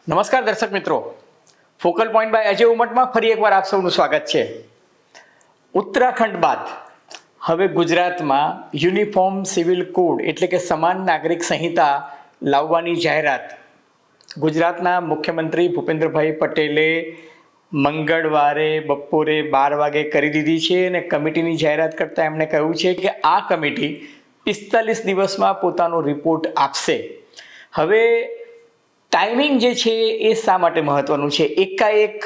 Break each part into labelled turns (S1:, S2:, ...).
S1: નમસ્કાર દર્શક મિત્રો, ફોકલ પોઈન્ટ બાય અજય ઉમટમાં ફરી એકવાર આપ સૌનું સ્વાગત છે. ઉત્તરાખંડ બાદ હવે ગુજરાતમાં યુનિફોર્મ સિવિલ કોડ એટલે કે સમાન નાગરિક સંહિતા લાવવાની જાહેરાત ગુજરાતના મુખ્યમંત્રી ભૂપેન્દ્રભાઈ પટેલે મંગળવારે બપોરે 12 વાગે કરી દીધી છે અને કમિટીની જાહેરાત કરતાં એમણે કહ્યું છે કે આ કમિટી 45 દિવસમાં પોતાનો રિપોર્ટ આપશે. હવે ટાઈમિંગ જે છે એ શા માટે મહત્વનું છે? એકાએક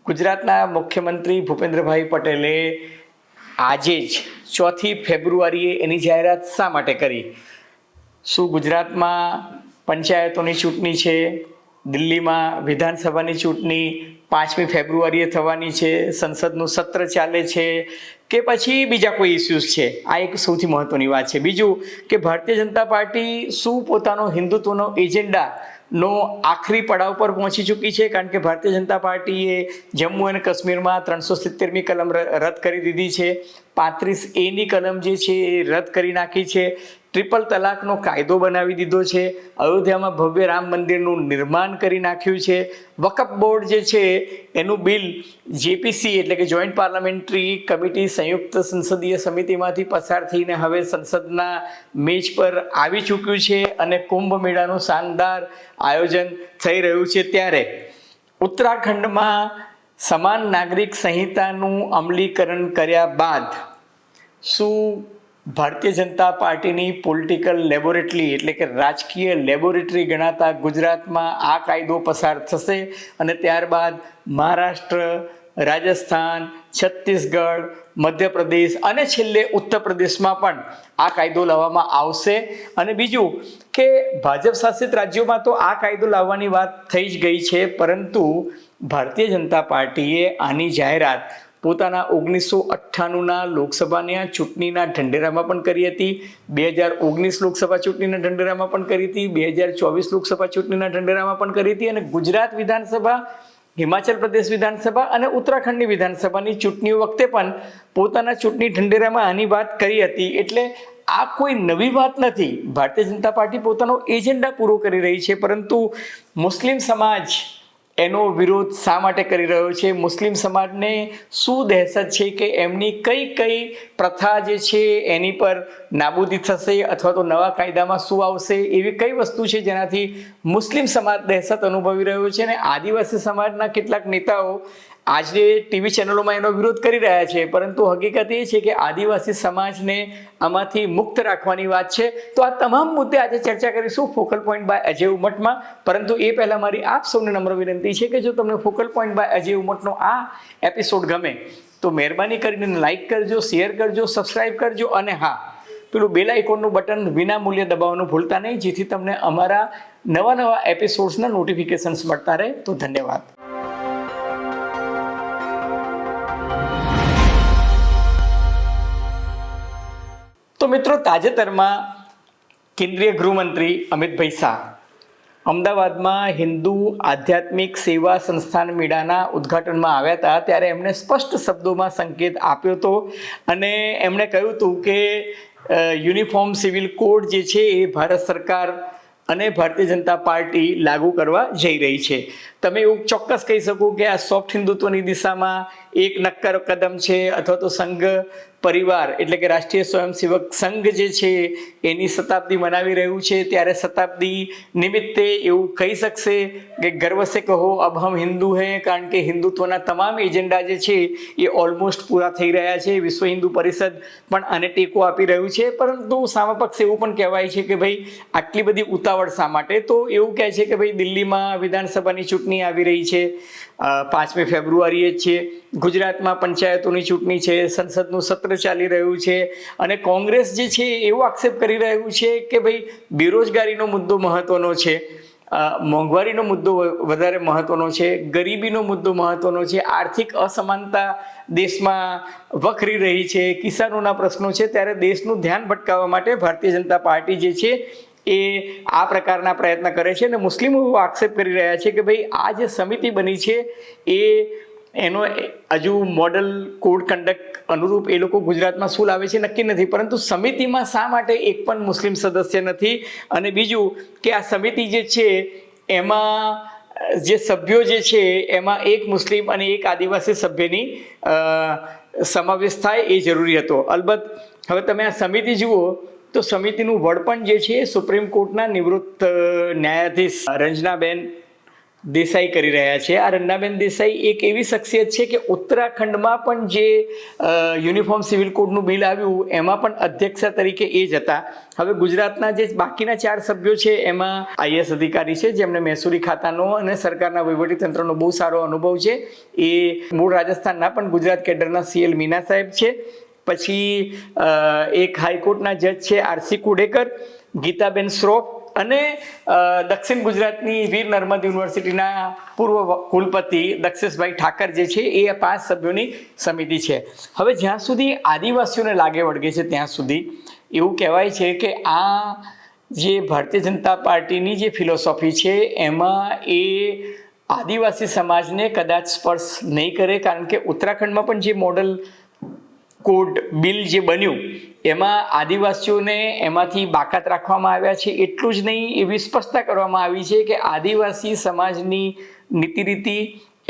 S1: ગુજરાતના મુખ્યમંત્રી ભૂપેન્દ્રભાઈ પટેલે આજે જ 4 ફેબ્રુઆરીએ એની જાહેરાત શા માટે કરી? શું ગુજરાતમાં પંચાયતોની ચૂંટણી છે, દિલ્હીમાં વિધાનસભાની ચૂંટણી 5મી ફેબ્રુઆરીએ થવાની છે, સંસદનું સત્ર ચાલે છે કે પછી બીજા કોઈ ઇસ્યુઝ છે? આ એક સૌથી મહત્વની વાત છે. બીજું કે ભારતીય જનતા પાર્ટી શું પોતાનો હિન્દુત્વનો એજન્ડા નો આખરી પડાવ પર પહોંચી ચૂકી છે? કારણ કે ભારતીય જનતા પાર્ટીએ જમ્મુ અને કાશ્મીરમાં 370મી કલમ રદ કરી દીધી છે, 35A કલમ જે છે એ રદ કરી નાખી છે, ટ્રિપલ તલાકનો કાયદો બનાવી દીધો છે, અયોધ્યામાં ભવ્ય રામ મંદિરનું નિર્માણ કરી નાખ્યું છે, વકફ બોર્ડ જે છે એનું બિલ જેપીસી એટલે કે જોઈન્ટ પાર્લામેન્ટરી કમિટી સંયુક્ત સંસદીય સમિતિમાંથી પસાર થઈને હવે સંસદના મેજ પર આવી ચૂક્યું છે અને કુંભ મેળાનું શાનદાર આયોજન થઈ રહ્યું છે. ત્યારે ઉત્તરાખંડમાં સમાન નાગરિક સંહિતાનું અમલીકરણ કર્યા બાદ શું ભારતીય જનતા પાર્ટીની પોલિટિકલ લેબોરેટરી એટલે કે રાજકીય લેબોરેટરી ગણાતા ગુજરાતમાં આ કાયદો પસાર થશે અને ત્યારબાદ મહારાષ્ટ્ર, રાજસ્થાન, છત્તીસગઢ, મધ્યપ્રદેશ અને છેલ્લે ઉત્તર પ્રદેશમાં પણ આ કાયદો લાવવામાં આવશે? અને બીજું કે ભાજપ શાસિત રાજ્યોમાં તો આ કાયદો લાવવાની વાત થઈ જ ગઈ છે, પરંતુ ભારતીય જનતા પાર્ટીએ આની જાહેરાત પોતાના 1998ના લોકસભાની ચૂંટણીના ઢંઢેરામાં પણ કરી હતી, 2019 લોકસભા ચૂંટણીના ઢંઢેરામાં પણ કરી હતી, 2024 લોકસભા ચૂંટણીના ઢંઢેરામાં પણ કરી હતી અને ગુજરાત વિધાનસભા, હિમાચલ પ્રદેશ વિધાનસભા અને ઉત્તરાખંડની વિધાનસભાની ચૂંટણીઓ વખતે પણ પોતાના ચૂંટણી ઢંઢેરામાં આની વાત કરી હતી. એટલે આ કોઈ નવી વાત નથી. ભારતીય જનતા પાર્ટી પોતાનો એજન્ડા પૂરો કરી રહી છે, પરંતુ મુસ્લિમ સમાજ એનો વિરોધ શા માટે કરી રહ્યો છે? મુસ્લિમ સમાજને શું દહેશત છે કે એમની કઈ કઈ પ્રથા જે છે એની પર નાબૂદી થશે અથવા તો નવા કાયદામાં શું આવશે? એવી કઈ વસ્તુ છે જેનાથી મુસ્લિમ સમાજ દહેશત અનુભવી રહ્યો છે? અને આદિવાસી સમાજના કેટલાક નેતાઓ આજે ટીવી ચેનલોમાં એનો વિરોધ કરી રહ્યા છે, પરંતુ હકીકત એ છે કે આદિવાસી સમાજને આમાંથી મુક્ત રાખવાની વાત છે. તો આ તમામ મુદ્દે આજે ચર્ચા કરીશું ફોકલ પોઈન્ટ બાય અજય ઉમટમાં. પરંતુ એ પહેલાં મારી આપ સૌને નમ્ર વિનંતી છે કે જો તમને ફોકલ પોઈન્ટ બાય અજય ઉમટનો આ એપિસોડ ગમે તો મહેરબાની કરીને લાઇક કરજો, શેર કરજો, સબસ્ક્રાઈબ કરજો અને હા, પેલું બેલ આઇકોનનું બટન વિના મૂલ્ય દબાવવાનું ભૂલતા નહીં, જેથી તમને અમારા નવા એપિસોડ્સના નોટિફિકેશન્સ મળતા રહે. તો ધન્યવાદ. તો મિત્રો, તાજેતરમાં કેન્દ્રીય ગૃહમંત્રી અમિતભાઈ શાહ અમદાવાદમાં હિન્દુ આધ્યાત્મિક સેવા સંસ્થાન મેળાના ઉદ્ઘાટનમાં આવ્યા હતા. ત્યારે એમણે સ્પષ્ટ શબ્દોમાં સંકેત આપ્યો હતો અને એમણે કહ્યું હતું કે યુનિફોર્મ સિવિલ કોડ જે છે એ ભારત સરકાર અને ભારતીય જનતા પાર્ટી લાગુ કરવા જઈ રહી છે. તમે એવું ચોક્કસ કહી શકો કે આ સોફ્ટ હિન્દુત્વની દિશામાં એક નક્કર કદમ છે, અથવા તો સંઘ પરિવાર એટલે કે રાષ્ટ્રીય સ્વયંસેવક સંઘ જે છે એની શતાબ્દી મનાવી રહ્યું છે. ત્યારે શતાબ્દી નિમિત્તે એવું કહી શકશે કે ગર્વ સે કહો અબ હમ હિન્દુ હૈ, કારણ કે હિન્દુત્વના તમામ એજન્ડા જે છે એ ઓલમોસ્ટ પૂરા થઈ રહ્યા છે. વિશ્વ હિન્દુ પરિષદ પણ આને ટેકો આપી રહ્યું છે, પરંતુ સામા પક્ષે એવું પણ કહેવાય છે કે ભાઈ આટલી બધી ઉતાવળ શા માટે? તો એવું કહે છે કે ભાઈ દિલ્હીમાં વિધાનસભાની ચૂંટણી આવી રહી છે, 5મી ફેબ્રુઆરીએ જ છે, ગુજરાતમાં પંચાયતોની ચૂંટણી છે, સંસદનું સત્ર ચાલી રહ્યું છે અને કોંગ્રેસ જે છે એવો આક્ષેપ કરી રહ્યું છે કે ભાઈ બેરોજગારીનો મુદ્દો મહત્વનો છે, મોંઘવારીનો મુદ્દો વધારે મહત્વનો છે, ગરીબીનો મુદ્દો મહત્વનો છે, આર્થિક અસમાનતા દેશમાં વખરી રહી છે, કિસાનોના પ્રશ્નો છે. ત્યારે દેશનું ધ્યાન ભટકાવવા માટે ભારતીય જનતા પાર્ટી જે છે એ આ પ્રકારના પ્રયત્ન કરે છે અને મુસ્લિમો આક્ષેપ કરી રહ્યા છે કે ભાઈ આ જે સમિતિ બની છે એ એનો હજુ મોડલ કોડ કન્ડક્ટ અનુરૂપ એ લોકો ગુજરાતમાં શું લાવે છે નક્કી નથી, પરંતુ સમિતિમાં શા માટે એક પણ મુસ્લિમ સદસ્ય નથી? અને બીજું કે આ સમિતિ જે છે એમાં જે સભ્યો જે છે એમાં એક મુસ્લિમ અને એક આદિવાસી સભ્યની સમાવેશ થાય એ જરૂરી હતો. અલબત્ત હવે તમે આ સમિતિ જુઓ તો સમિતિનું વડપણ જે છે સુપ્રીમ કોર્ટના નિવૃત્ત ન્યાયાધીશ રંજનાબેન દેસાઈ કરી રહ્યા છે. આ રંજનાબેન દેસાઈ એક એવી શખ્સિયત છે કે ઉત્તરાખંડમાં પણ જે યુનિફોર્મ સિવિલ કોડનું બિલ આવ્યું એમાં પણ અધ્યક્ષ તરીકે એ જ હતા. હવે ગુજરાતના જે બાકીના 4 સભ્યો છે એમાં આઈએસ અધિકારી છે જેમને મહેસૂલી ખાતાનો અને સરકારના વહીવટીતંત્રનો બહુ સારો અનુભવ છે. એ મૂળ રાજસ્થાનના પણ ગુજરાત કેડરના સીએલ મીના સાહેબ છે. પછી એક હાઈકોર્ટના જજ છે આરસી કુડેકર, ગીતાબેન શ્રોફ અને દક્ષિણ ગુજરાતની વીર નર્મદ યુનિવર્સિટીના પૂર્વ કુલપતિ દક્ષેશભાઈ ઠાકર જે છે એ 5 સભ્યોની સમિતિ છે. હવે જ્યાં સુધી આદિવાસીઓને લાગે વળગે છે ત્યાં સુધી એવું કહેવાય છે કે આ જે ભારતીય જનતા પાર્ટીની જે ફિલોસોફી છે એમાં એ આદિવાસી સમાજને કદાચ સ્પર્શ નહીં કરે, કારણ કે ઉત્તરાખંડમાં પણ જે મોડલ કોડ બિલ જે બન્યું એમાં આદિવાસીઓને એમાંથી બાકાત રાખવામાં આવ્યા છે. એટલું જ નહીં, એવી સ્પષ્ટતા કરવામાં આવી છે કે આદિવાસી સમાજની નીતિ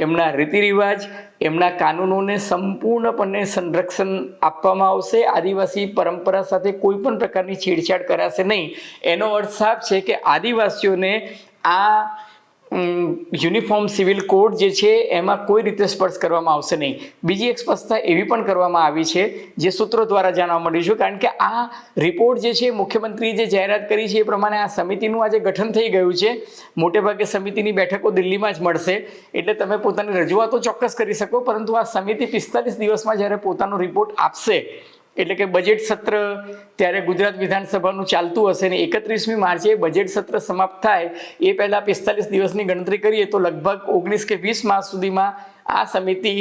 S1: એમના રીતિ રિવાજ, એમના કાનૂનોને સંપૂર્ણપણે સંરક્ષણ આપવામાં આવશે. આદિવાસી પરંપરા સાથે કોઈ પણ પ્રકારની છેડછાડ કરાશે નહીં. એનો અર્થ સાફ છે કે આદિવાસીઓને આ યુનિફોર્મ સિવિલ કોડ જે છે એમાં કોઈ રીતે સ્પર્શ કરવામાં આવશે નહીં. બીજી એક સ્પષ્ટતા એવી પણ કરવામાં આવી છે જે સૂત્રો દ્વારા જાણવા મળ્યું છે, કારણ કે આ રિપોર્ટ જે છે મુખ્યમંત્રીએ જે જાહેરાત કરી છે એ પ્રમાણે આ સમિતિનું આજે ગઠન થઈ ગયું છે. મોટેભાગે સમિતિની બેઠકો દિલ્હીમાં જ મળશે એટલે તમે પોતાની રજૂઆતો ચોક્કસ કરી શકો, પરંતુ આ સમિતિ 45 દિવસમાં જ્યારે પોતાનો રિપોર્ટ આપશે એટલે કે બજેટ સત્ર ત્યારે ગુજરાત વિધાનસભાનું ચાલતું હશે ને 31મી માર્ચે બજેટ સત્ર સમાપ્ત થાય એ પહેલાં 45 દિવસની ગણતરી કરીએ તો લગભગ 19 કે 20 માસ સુધીમાં આ સમિતિ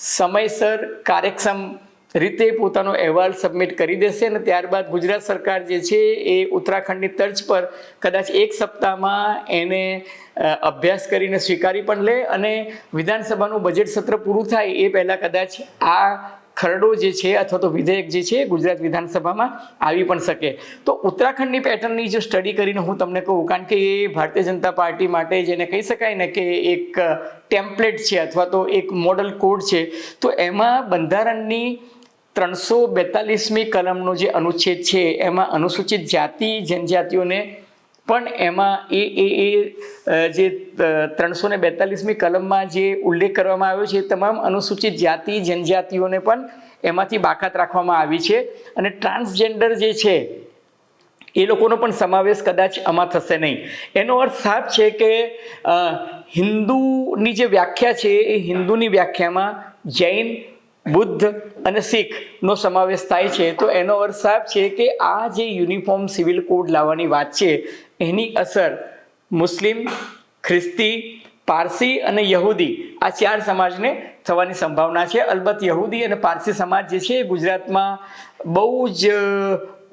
S1: સમયસર કાર્યક્ષમ રીતે પોતાનો અહેવાલ સબમિટ કરી દેશે અને ત્યારબાદ ગુજરાત સરકાર જે છે એ ઉત્તરાખંડની તર્જ પર કદાચ 1 સપ્તાહમાં એને અભ્યાસ કરીને સ્વીકારી પણ લે અને વિધાનસભાનું બજેટ સત્ર પૂરું થાય એ પહેલાં કદાચ આ ખરડો જે છે અથવા તો વિધેયક જે છે ગુજરાત વિધાનસભામાં આવી પણ શકે. તો ઉત્તરાખંડની પેટર્નની જો સ્ટડી કરીને હું તમને કહું, કારણ કે એ ભારતીય જનતા પાર્ટી માટે જેને કહી શકાય ને કે એક ટેમ્પલેટ છે અથવા તો એક મોડલ કોડ છે, તો એમાં બંધારણની 342મી કલમનો જે અનુચ્છેદ છે એમાં અનુસૂચિત જાતિ જનજાતિઓને પણ એમાં જે 342મી કલમમાં જે ઉલ્લેખ કરવામાં આવ્યો છે તમામ અનુસૂચિત જાતિ જનજાતિઓને પણ એમાંથી બાકાત રાખવામાં આવી છે અને ટ્રાન્સજેન્ડર જે છે એ લોકોનો પણ સમાવેશ કદાચ આમાં થશે નહીં. એનો અર્થ સાફ છે કે હિન્દુની જે વ્યાખ્યા છે એ હિન્દુની વ્યાખ્યામાં જૈન, બુદ્ધ અને શીખનો સમાવેશ થાય છે. તો એનો અર્થ સાફ છે કે આ જે યુનિફોર્મ સિવિલ કોડ લાવવાની વાત છે એની અસર મુસ્લિમ, ખ્રિસ્તી, પારસી અને યહૂદી આ 4 સમાજને થવાની સંભાવના છે. અલબત્ત યહૂદી અને પારસી સમાજ જે છે ગુજરાતમાં બહુ જ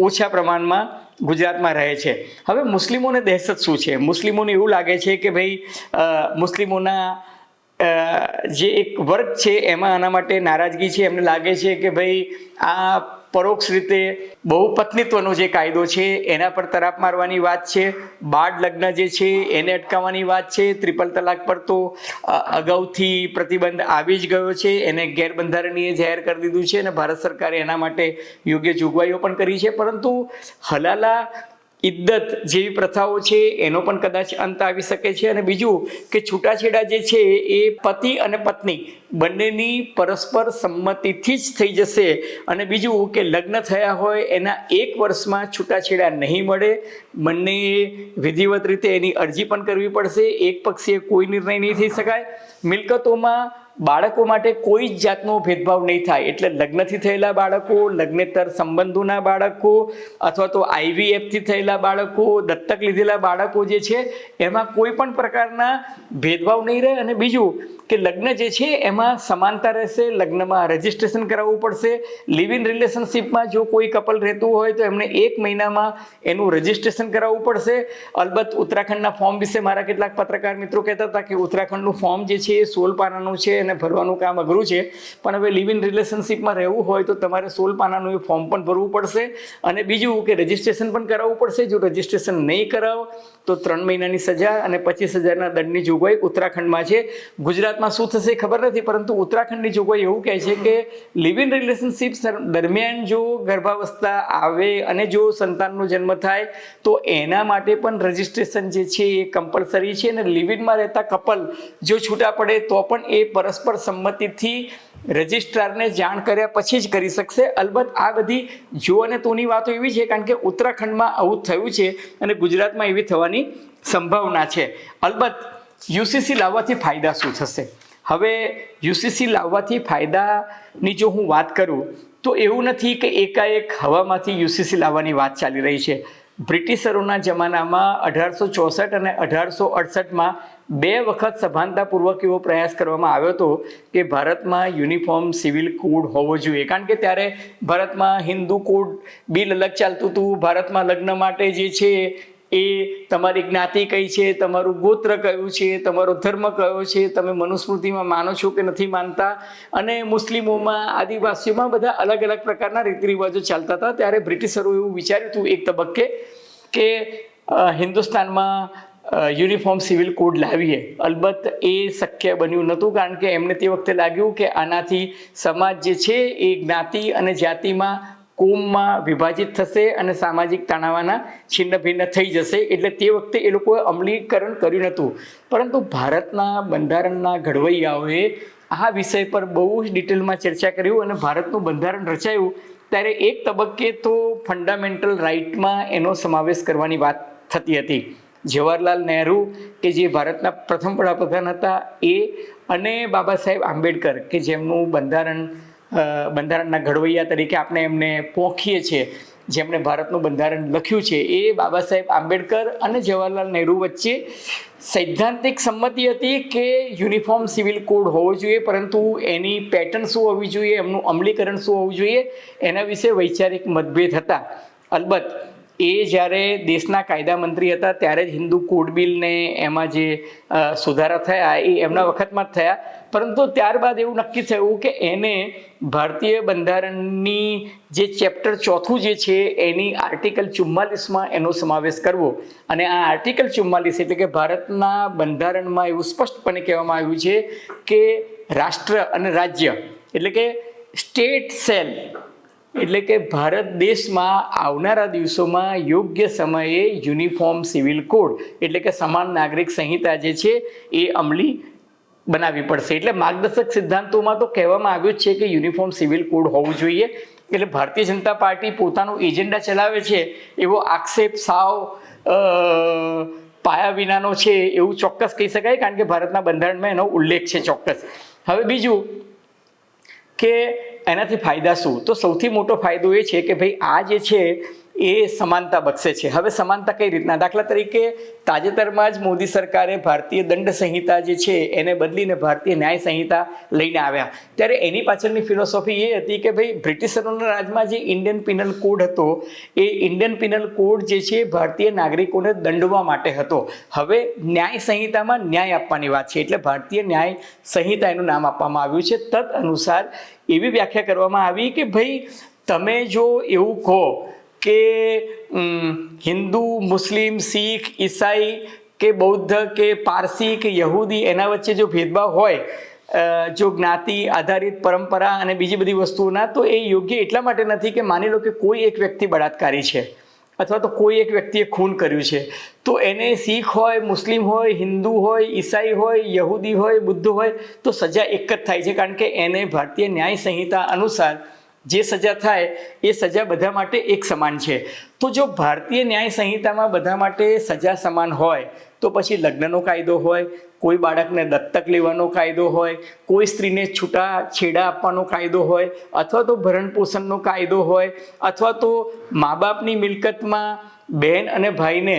S1: ઓછા પ્રમાણમાં ગુજરાતમાં રહે છે. હવે મુસ્લિમોને દહેશત શું છે? મુસ્લિમોને એવું લાગે છે કે ભાઈ મુસ્લિમોના જે એક વર્ગ છે એમાં આના માટે નારાજગી છે. એમને લાગે છે કે ભાઈ આ પરોક્ષ રીતે બહુપત્નીત્વનો જે કાયદો છે એના પર તરાપ મારવાની વાત છે, બાળ લગ્ન જે છે એને અટકાવવાની વાત છે, ટ્રિપલ તલાક પર તો અગાઉથી પ્રતિબંધ આવી જ ગયો છે, એને ગેરબંધારણીય જાહેર કરી દીધું છે અને ભારત સરકારે એના માટે યોગ્ય જોગવાઈઓ પણ કરી છે. પરંતુ હલાલા ઇદ્દત જેવી પ્રથાઓ છે એનો પણ કદાચ અંત આવી શકે છે. અને બીજું કે છૂટાછેડા જે છે એ પતિ અને પત્ની બંનેની પરસ્પર સંમતિથી જ થઈ જશે. અને બીજું કે લગ્ન થયા હોય એના 1 વર્ષમાં છૂટાછેડા નહીં મળે, બંને વિધિવત રીતે એની અરજી પણ કરવી પડશે, એક પક્ષીય કોઈ નિર્ણય નહીં થઈ શકાય. મિલકતોમાં બાળકો માટે કોઈ જ જાતનો ભેદભાવ નહીં થાય, એટલે લગ્નથી થયેલા બાળકો, લગ્નેતર સંબંધોના બાળકો અથવા તો IVFથી થયેલા બાળકો, દત્તક લીધેલા બાળકો જે છે એમાં કોઈ પણ પ્રકારના ભેદભાવ નહીં રહે. અને બીજું કે લગ્ન જે છે એમાં સમાનતા રહેશે, લગ્નમાં રજિસ્ટ્રેશન કરાવવું પડશે. લિવ ઇન રિલેશનશીપમાં જો કોઈ કપલ રહેતું હોય તો એમને 1 મહિનામાં એનું રજિસ્ટ્રેશન કરાવવું પડશે. અલબત્ત ઉત્તરાખંડના ફોર્મ વિશે મારા કેટલાક પત્રકાર મિત્રો કહેતા હતા કે ઉત્તરાખંડનું ફોર્મ જે છે એ 16 પાનાનું છે, અને ભરવાનું કામ અઘરું છે. પણ હવે લિવ ઇન રિલેશનશીપમાં રહેવું હોય તો તમારે 16 પાનાનું એ ફોર્મ પણ ભરવું પડશે. અને બીજું કે રજિસ્ટ્રેશન પણ કરાવવું પડશે. જો રજિસ્ટ્રેશન નહીં કરાવો તો 3 મહિનાની સજા અને 25,000ના દંડની જોગવાઈ ઉત્તરાખંડમાં છે. ગુજરાતમાં શું થશે ખબર નથી, પરંતુ ઉત્તરાખંડની જોગવાઈ એવું કહે છે કે લિવ ઇન રિલેશનશીપ દરમિયાન જો ગર્ભાવસ્થા આવે અને જો સંતાનનો જન્મ થાય તો એના માટે પણ રજિસ્ટ્રેશન જે છે એ કમ્પલસરી છે. અને લિવ ઇનમાં રહેતા કપલ જો છૂટા પડે તો પણ એ પરસ્પર સંમતિથી રજિસ્ટ્રારને જાણ કર્યા પછી જ કરી શકશે. અલબત્ત આ બધી જો અને તોની વાતો એવી છે કારણ કે ઉત્તરાખંડમાં આવું થયું છે અને ગુજરાતમાં એવી થવાની સંભાવના છે. અલબત્ત યુસીસી લાવવાથી ફાયદા શું થશે? હવે યુસીસી લાવવાથી ફાયદાની જો હું વાત કરું તો એવું નથી કે એકાએક હવામાંથી યુસીસી લાવવાની વાત ચાલી રહી છે. બ્રિટિશરોના જમાનામાં 1864 અને 1868માં 2 વખત સભાનતાપૂર્વક એવો પ્રયાસ કરવામાં આવ્યો હતો કે ભારતમાં યુનિફોર્મ સિવિલ કોડ હોવો જોઈએ. કારણ કે ત્યારે ભારતમાં હિન્દુ કોડ બિલ અલગ ચાલતું હતું. ભારતમાં લગ્ન માટે જે છે એ તમારી જ્ઞાતિ કઈ છે, તમારું ગોત્ર કયું છે, તમારો ધર્મ કયો છે, તમે મનુસ્મૃતિમાં માનો છો કે નથી માનતા, અને મુસ્લિમોમાં, આદિવાસીઓમાં બધા અલગ અલગ પ્રકારના રીતિ રિવાજો ચાલતા હતા. ત્યારે બ્રિટિશરોએ એવું વિચાર્યું હતું એક તબક્કે કે હિન્દુસ્તાનમાં યુનિફોર્મ સિવિલ કોડ લાવીએ. અલબત્ત એ શક્ય બન્યું નહોતું કારણ કે એમને તે વખતે લાગ્યું કે આનાથી સમાજ જે છે એ જ્ઞાતિ અને જાતિમાં, કોમમાં વિભાજિત થશે અને સામાજિક તણાવના છિન્ન ભિન્ન થઈ જશે. એટલે તે વખતે એ લોકોએ અમલીકરણ કર્યું નહોતું. પરંતુ ભારતના બંધારણના ઘડવૈયાઓએ આ વિષય પર બહુ જ ડિટેલમાં ચર્ચા કર્યું અને ભારતનું બંધારણ રચાયું ત્યારે એક તબક્કે તો ફંડામેન્ટલ રાઇટમાં એનો સમાવેશ કરવાની વાત થતી હતી. જવાહરલાલ નહેરુ કે જે ભારતના પ્રથમ વડાપ્રધાન હતા એ અને બાબા સાહેબ આંબેડકર કે જેમનું બંધારણના ઘડવૈયા તરીકે આપણે એમને પોખીએ છીએ, જેમણે ભારતનું બંધારણ લખ્યું છે, એ બાબા સાહેબ આંબેડકર અને જવાહરલાલ નહેરુ વચ્ચે સૈદ્ધાંતિક સંમતિ હતી કે યુનિફોર્મ સિવિલ કોડ હોવો જોઈએ, પરંતુ એની પેટર્ન શું હોવી જોઈએ, એમનું અમલીકરણ શું હોવું જોઈએ, એના વિશે વૈચારિક મતભેદ હતા. અલબત્ત એ જ્યારે દેશના કાયદા મંત્રી હતા ત્યારે જ હિન્દુ કોડ બિલને એમાં જે સુધારા થયા એ એમના વખતમાં જ થયા. પરંતુ ત્યારબાદ એવું નક્કી થયું કે એને ભારતીય બંધારણની જે ચેપ્ટર 4 જે છે એની આર્ટિકલ 44માં એનો સમાવેશ કરવો. અને આ આર્ટિકલ 44 એટલે કે ભારતના બંધારણમાં એવું સ્પષ્ટપણે કહેવામાં આવ્યું છે કે રાષ્ટ્ર અને રાજ્ય એટલે કે સ્ટેટ સેલ એટલે કે ભારત દેશમાં આવનારા દિવસોમાં યોગ્ય સમયે યુનિફોર્મ સિવિલ કોડ એટલે કે સમાન નાગરિક સંહિતા જે છે એ અમલી બનાવવી પડશે. એટલે માર્ગદર્શક સિદ્ધાંતોમાં તો કહેવામાં આવ્યું જ છે કે યુનિફોર્મ સિવિલ કોડ હોવું જોઈએ. એટલે ભારતીય જનતા પાર્ટી પોતાનો એજન્ડા ચલાવે છે એવો આક્ષેપ સાવ પાયા વિનાનો છે એવું ચોક્કસ કહી શકાય, કારણ કે ભારતના બંધારણમાં એનો ઉલ્લેખ છે ચોક્કસ. હવે બીજું કે એનાથી ફાયદા શું? તો સૌથી મોટો ફાયદો એ છે કે ભાઈ આ જે છે એ સમાનતા બક્ષે છે. હવે સમાનતા કઈ રીતના? દાખલા તરીકે તાજેતરમાં જ મોદી સરકારે ભારતીય દંડ સંહિતા જે છે એને બદલીને ભારતીય ન્યાય સંહિતા લઈને આવ્યા. ત્યારે એની પાછળની ફિલોસોફી એ હતી કે ભાઈ બ્રિટિશરોના રાજમાં જે ઇન્ડિયન પિનલ કોડ હતો એ ઇન્ડિયન પિનલ કોડ જે છે ભારતીય નાગરિકોને દંડવા માટે હતો. હવે ન્યાય સંહિતામાં ન્યાય આપવાની વાત છે એટલે ભારતીય ન્યાય સંહિતા એનું નામ આપવામાં આવ્યું છે. તદ અનુસાર એવી વ્યાખ્યા કરવામાં આવી કે ભાઈ તમે જો એવું કહો કે હિન્દુ, મુસ્લિમ, શીખ, ઈસાઈ કે બૌદ્ધ કે પારસી કે યહૂદી એના વચ્ચે જો ભેદભાવ હોય, જો જ્ઞાતિ આધારિત પરંપરા અને બીજી બધી વસ્તુઓના, તો એ યોગ્ય એટલા માટે નથી કે માની લો કે કોઈ એક વ્યક્તિ બળાત્કારી છે અથવા તો કોઈ એક વ્યક્તિએ ખૂન કર્યું છે, તો એને શીખ હોય, મુસ્લિમ હોય, હિન્દુ હોય, ઈસાઈ હોય, યહૂદી હોય, બુદ્ધ હોય, તો સજા એક જ થાય છે. કારણ કે એને ભારતીય ન્યાય સંહિતા અનુસાર જે સજા થાય એ સજા બધા માટે એક સમાન છે. તો જો ભારતીય ન્યાય સંહિતામાં બધા માટે સજા સમાન હોય તો પછી લગ્નનો કાયદો હોય, કોઈ બાળકને દત્તક લેવાનો કાયદો હોય, કોઈ સ્ત્રીને છૂટાછેડા આપવાનો કાયદો હોય, અથવા તો ભરણ પોષણનો કાયદો હોય, અથવા તો મા બાપની મિલકતમાં બહેન અને ભાઈને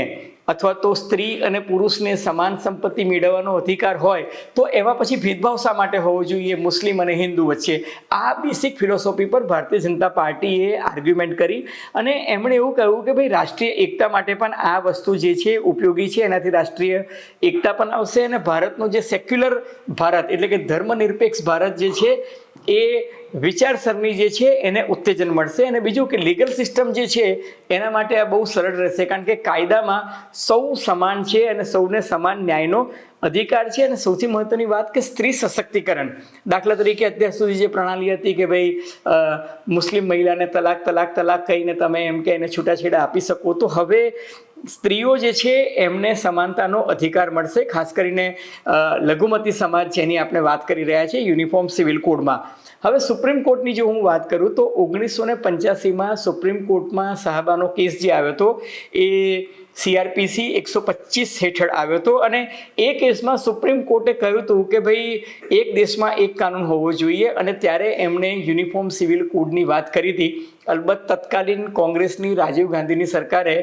S1: અથવા તો સ્ત્રી અને પુરુષને સમાન સંપત્તિ મેળવવાનો અધિકાર હોય તો એમાં પછી ભેદભાવ શા માટે હોવો જોઈએ મુસ્લિમ અને હિન્દુ વચ્ચે? આ બેસિક ફિલોસોફી પર ભારતીય જનતા પાર્ટીએ આર્ગ્યુમેન્ટ કરી અને એમણે એવું કહ્યું કે ભાઈ રાષ્ટ્રીય એકતા માટે પણ આ વસ્તુ જે છે ઉપયોગી છે, એનાથી રાષ્ટ્રીય એકતા પણ આવશે અને ભારતનું જે સેક્યુલર ભારત એટલે કે ધર્મનિરપેક્ષ ભારત જે છે એ વિચારસરણી જે છે એને ઉત્તેજન મળશે. અને બીજું કે લીગલ સિસ્ટમ જે છે એના માટે આ બહુ સરળ રહેશે, કારણ કે કાયદામાં સૌ સમાન છે અને સૌને સમાન ન્યાયનો અધિકાર છે. અને સૌથી મહત્વની વાત કે સ્ત્રી સશક્તિકરણ, દાખલા તરીકે અત્યાર સુધી જે પ્રણાલી હતી કે ભાઈ મુસ્લિમ મહિલાને તલાક કહીને તમે એમ કે એને છૂટાછેડા આપી શકો, તો હવે સ્ત્રીઓ જે છે એમને સમાનતાનો અધિકાર મળશે. ખાસ કરીને લઘુમતી સમાજ જેની આપણે વાત કરી રહ્યા છીએ યુનિફોર્મ સિવિલ કોડમાં. હવે સુપ્રીમ કોર્ટની જો હું વાત કરું તો 1985માં સુપ્રીમ કોર્ટમાં સાહબાનો કેસ જે આવ્યો હતો એ CRPC 125 હેઠળ આવ્યો હતો અને એ કેસમાં સુપ્રીમ કોર્ટે કહ્યું હતું કે ભાઈ એક દેશમાં એક કાનૂન હોવો જોઈએ અને ત્યારે એમણે યુનિફોર્મ સિવિલ કોડની વાત કરી હતી. અલબત્ત તત્કાલીન કોંગ્રેસની રાજીવ ગાંધીની સરકારે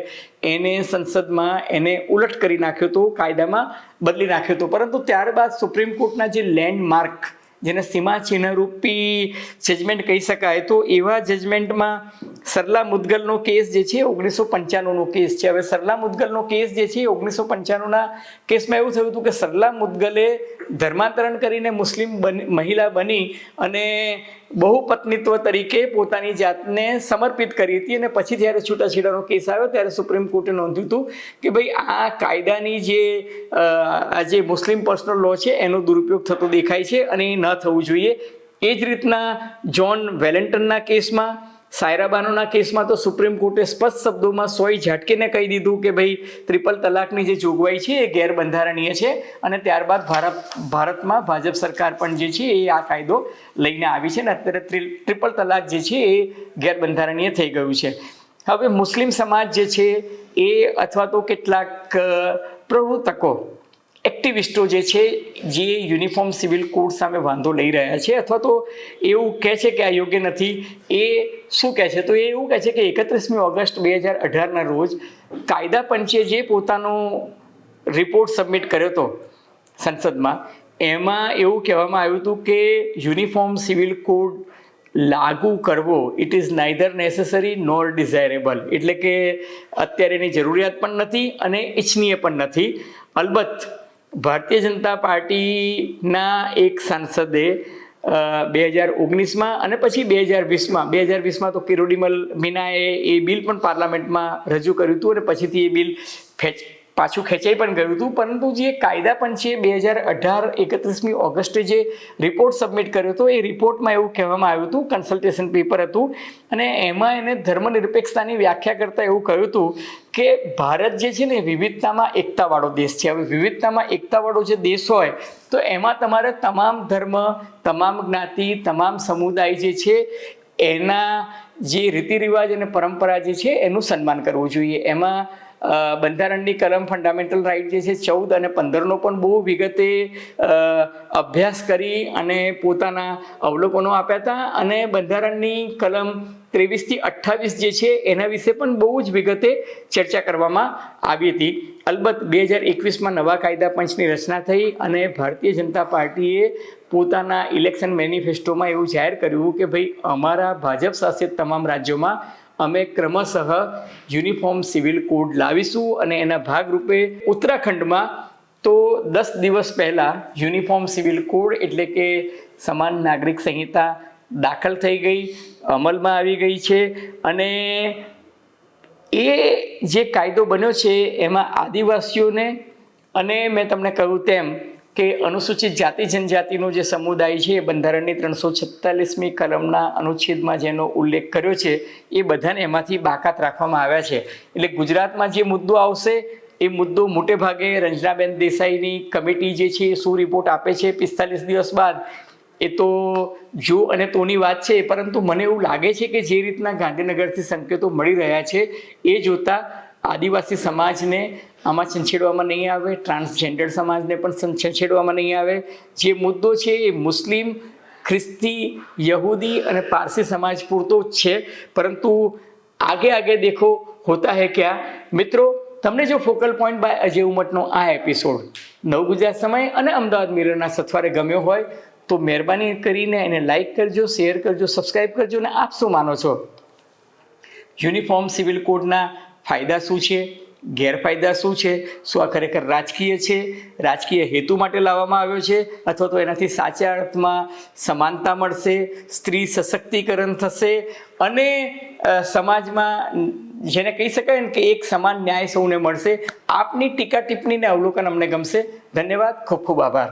S1: એને સંસદમાં એને ઉલટ કરી નાખ્યો હતો, કાયદામાં બદલી નાખ્યો હતો. પરંતુ ત્યારબાદ સુપ્રીમ કોર્ટના જે લેન્ડમાર્ક જેને સીમા ચિહ્નરૂપી જજમેન્ટ કહી શકાય, તો એવા જજમેન્ટમાં સરલા મુદગલનો કેસ જે છે 1995નો કેસ છે. હવે સરલા મુદગલનો કેસ જે છે 1995ના કેસમાં એવું થયું હતું કે સરલા મુદગલે ધર્માંતરણ કરીને મુસ્લિમ મહિલા બની અને બહુપત્નીત્વ તરીકે પોતાની જાતને સમર્પિત કરી હતી. અને પછી જ્યારે છૂટાછેડાનો કેસ આવ્યો ત્યારે સુપ્રીમ કોર્ટે નોંધ્યું હતું કે ભાઈ આ કાયદાની જે આ જે મુસ્લિમ પર્સનલ લો છે એનો દુરુપયોગ થતો દેખાય છે અને એ ન થવું જોઈએ. એ જ રીતના જ્હોન વેલેન્ટનના કેસમાં, સાયરા બાનોના કેસમાં તો સુપ્રીમ કોર્ટે સ્પષ્ટ શબ્દોમાં સોય ઝાટકીને કહી દીધું કે ભાઈ ટ્રિપલ તલાકની જે જોગવાઈ છે એ ગેરબંધારણીય છે. અને ત્યારબાદ ભારતમાં ભાજપ સરકાર પણ જે છે એ આ કાયદો લઈને આવી છે અને અત્યારે ટ્રિપલ તલાક જે છે એ ગેરબંધારણીય થઈ ગયું છે. હવે મુસ્લિમ સમાજ જે છે એ અથવા તો કેટલાક પ્રવૃત્તકો એક્ટિવિસ્ટો જે છે જે યુનિફોર્મ સિવિલ કોડ સામે વાંધો લઈ રહ્યા છે અથવા તો એવું કહે છે કે આ યોગ્ય નથી, એ શું કહે છે? તો એ એવું કહે છે કે 31મી ઓગસ્ટ 2018ના રોજ કાયદા પંચે જે પોતાનો રિપોર્ટ સબમિટ કર્યો હતો સંસદમાં, એમાં એવું કહેવામાં આવ્યું હતું કે યુનિફોર્મ સિવિલ કોડ લાગુ કરવો it is neither necessary nor desirable, એટલે કે અત્યારે એની જરૂરિયાત પણ નથી અને ઇચ્છનીય પણ નથી. અલબત્ત ભારતીય જનતા પાર્ટીના એક સાંસદે 2019માં અને પછી 2020માં તો કિરોડીમલ મીનાએ એ બિલ પણ પાર્લામેન્ટમાં રજૂ કર્યું હતું અને પછીથી એ બિલ પાછું ખેંચાઈ પણ ગયું હતું. પરંતુ જે કાયદા પંચે 2018 31મી ઓગસ્ટે જે રિપોર્ટ સબમિટ કર્યો હતો એ રિપોર્ટમાં એવું કહેવામાં આવ્યું હતું, કન્સલ્ટેશન પેપર હતું અને એમાં એને ધર્મનિરપેક્ષતાની વ્યાખ્યા કરતાં એવું કહ્યું હતું કે ભારત જે છે ને વિવિધતામાં એકતાવાળો દેશ છે. હવે વિવિધતામાં એકતાવાળો જે દેશ હોય તો એમાં તમારે તમામ ધર્મ, તમામ જ્ઞાતિ, તમામ સમુદાય જે છે એના જે રીતિ રિવાજ અને પરંપરા જે છે એનું સન્માન કરવું જોઈએ. એમાં બંધારણની કલમ ફંડામેન્ટલ રાઇટ જે છે 14 અને 15નો પણ બહુ વિગતે અભ્યાસ કરી અને પોતાના અવલોકનો આપ્યા હતા અને બંધારણની કલમ 23થી 28 જે છે એના વિશે પણ બહુ જ વિગતે ચર્ચા કરવામાં આવી હતી. અલબત્ત 2021માં નવા કાયદા પંચની રચના થઈ અને ભારતીય જનતા પાર્ટીએ પોતાના ઇલેક્શન મેનિફેસ્ટોમાં એવું જાહેર કર્યું કે ભાઈ અમારા ભાજપ શાસિત તમામ રાજ્યોમાં અમે ક્રમશઃ યુનિફોર્મ સિવિલ કોડ લાવીશું અને એના ભાગરૂપે ઉત્તરાખંડમાં તો 10 દિવસ પહેલાં યુનિફોર્મ સિવિલ કોડ એટલે કે સમાન નાગરિક સંહિતા દાખલ થઈ ગઈ, અમલમાં આવી ગઈ છે. અને એ જે કાયદો બન્યો છે એમાં આદિવાસીઓને અને મેં તમને કહ્યું તેમ કે અનુસૂચિત જાતિ જનજાતિનો જે સમુદાય છે બંધારણની 346મી કલમના અનુચ્છેદમાં જેનો ઉલ્લેખ કર્યો છે એ બધાને એમાંથી બાકાત રાખવામાં આવ્યા છે. એટલે ગુજરાતમાં જે મુદ્દો આવશે એ મુદ્દો મોટે ભાગે રંજનાબેન દેસાઈની કમિટી જે છે એ શું રિપોર્ટ આપે છે 45 દિવસ બાદ, એ તો જો અને તોની વાત છે. પરંતુ મને એવું લાગે છે કે જે રીતના ગાંધીનગરથી સંકેતો મળી રહ્યા છે એ જોતાં આદિવાસી સમાજને આમાં છંછેડવામાં નહીં આવે, ટ્રાન્સજેન્ડર સમાજને પણ છંછેડવામાં નહીં આવે. જે મુદ્દો છે એ મુસ્લિમ, ખ્રિસ્તી, યહૂદી અને પારસી સમાજ પૂરતો જ છે. પરંતુ આગે આગે દેખો હોતા હૈ ક્યા. મિત્રો, તમને જો ફોકલ પોઈન્ટ બાય અજય ઉમટનો આ એપિસોડ નવ ગુજરાત સમય અને અમદાવાદ મિરરના સથવારે ગમ્યો હોય તો મહેરબાની કરીને એને લાઇક કરજો, શેર કરજો, સબસ્ક્રાઈબ કરજો. અને આપ શું માનો છો? યુનિફોર્મ સિવિલ કોડના ફાયદા શું છે, ગેરફાયદા શું છે? શું આ ખરેખર રાજકીય છે, રાજકીય હેતુ માટે લાવવામાં આવ્યો છે, અથવા તો એનાથી સાચા અર્થમાં સમાનતા મળશે, સ્ત્રી સશક્તિકરણ થશે અને સમાજમાં જેને કહી શકાય ને કે એક સમાન ન્યાય સૌને મળશે? આપની ટીકા ટિપ્પણીને અવલોકન અમને ગમશે. ધન્યવાદ, ખૂબ ખૂબ આભાર.